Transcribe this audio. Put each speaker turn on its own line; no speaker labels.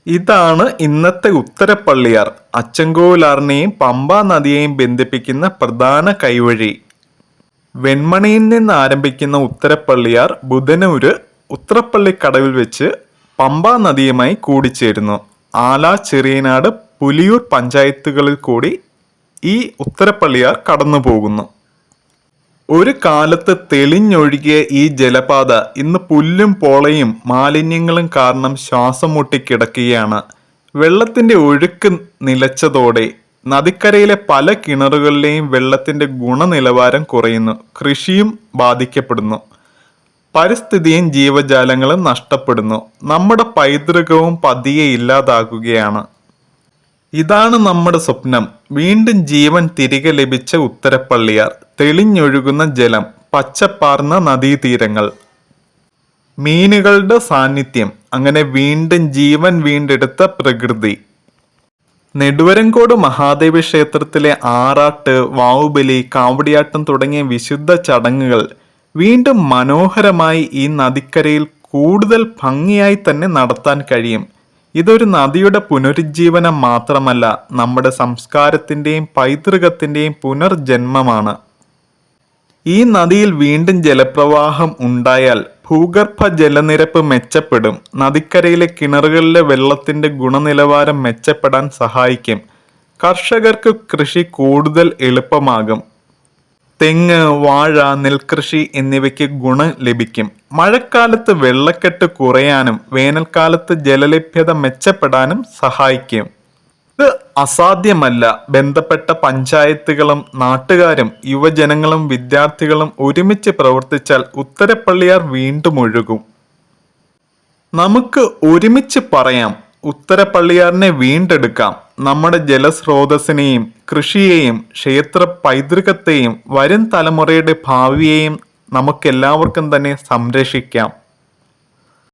ഇതാണ് ഇന്നത്തെ ഉത്തരപ്പള്ളിയാർ. അച്ചൻകോവിലാറിനെയും പമ്പാ നദിയെയും ബന്ധിപ്പിക്കുന്ന പ്രധാന കൈവഴി. വെൺമണിയിൽ നിന്ന് ആരംഭിക്കുന്ന ഉത്തരപ്പള്ളിയാർ ബുധനൂര് ഉത്രപ്പള്ളിക്കടവിൽ വെച്ച് പമ്പാ നദിയുമായി കൂടിച്ചേരുന്നു. ആല, ചെറിയനാട്, പുലിയൂർ പഞ്ചായത്തുകളിൽ കൂടി ഈ ഉത്തരപ്പള്ളിയാർ കടന്നു പോകുന്നു. ഒരു കാലത്ത് തെളിഞ്ഞൊഴുകിയ ഈ ജലപാത ഇന്ന് പുല്ലും പോളയും മാലിന്യങ്ങളും കാരണം ശ്വാസം മുട്ടിക്കിടക്കുകയാണ്. വെള്ളത്തിന്റെ ഒഴുക്ക് നിലച്ചതോടെ നദിക്കരയിലെ പല കിണറുകളിലെയും വെള്ളത്തിന്റെ ഗുണനിലവാരം കുറയുന്നു. കൃഷിയും ബാധിക്കപ്പെടുന്നു. പരിസ്ഥിതിയും ജീവജാലങ്ങളും നഷ്ടപ്പെടുന്നു. നമ്മുടെ പൈതൃകവും പതിയെ ഇല്ലാതാകുകയാണ്. ഇതാണ് നമ്മുടെ സ്വപ്നം. വീണ്ടും ജീവൻ തിരികെ ലഭിച്ച ഉത്തരപ്പള്ളിയാർ. തെളിഞ്ഞൊഴുകുന്ന ജലം, പച്ചപ്പാർന്ന നദീതീരങ്ങൾ, മീനുകളുടെ സാന്നിധ്യം, അങ്ങനെ വീണ്ടും ജീവൻ വീണ്ടെടുത്ത പ്രകൃതി. നെടുവരങ്കോട് മഹാദേവ ക്ഷേത്രത്തിലെ ആറാട്ട്, വാവുബലി, കാവടിയാട്ടം തുടങ്ങിയ വിശുദ്ധ ചടങ്ങുകൾ വീണ്ടും മനോഹരമായി ഈ നദിക്കരയിൽ കൂടുതൽ ഭംഗിയായി തന്നെ നടത്താൻ കഴിയും. ഇതൊരു നദിയുടെ പുനരുജ്ജീവനം മാത്രമല്ല, നമ്മുടെ സംസ്കാരത്തിൻ്റെയും പൈതൃകത്തിൻ്റെയും പുനർജന്മമാണ്. ഈ നദിയിൽ വീണ്ടും ജലപ്രവാഹം ഉണ്ടായാൽ ഭൂഗർഭ ജലനിരപ്പ് മെച്ചപ്പെടും. നദിക്കരയിലെ കിണറുകളിലെ വെള്ളത്തിന്റെ ഗുണനിലവാരം മെച്ചപ്പെടാൻ സഹായിക്കും. കർഷകർക്ക് കൃഷി കൂടുതൽ എളുപ്പമാകും. തെങ്ങ്, വാഴ, നെൽകൃഷി എന്നിവയ്ക്ക് ഗുണം ലഭിക്കും. മഴക്കാലത്ത് വെള്ളക്കെട്ട് കുറയാനും വേനൽക്കാലത്ത് ജലലഭ്യത മെച്ചപ്പെടാനും സഹായിക്കും. ഇത് അസാധ്യമല്ല. ബന്ധപ്പെട്ട പഞ്ചായത്തുകളും നാട്ടുകാരും യുവജനങ്ങളും വിദ്യാർത്ഥികളും ഒരുമിച്ച് പ്രവർത്തിച്ചാൽ ഉത്തരപ്പള്ളിയാർ വീണ്ടും ഒഴുകും. നമുക്ക് ഒരുമിച്ച് പറയാം, ഉത്തരപ്പള്ളിയാറിനെ വീണ്ടെടുക്കാം. നമ്മുടെ ജലസ്രോതസ്സിനെയും കൃഷിയെയും ക്ഷേത്ര പൈതൃകത്തെയും വരും തലമുറയുടെ ഭാവിയെയും നമുക്കെല്ലാവർക്കും തന്നെ സംരക്ഷിക്കാം.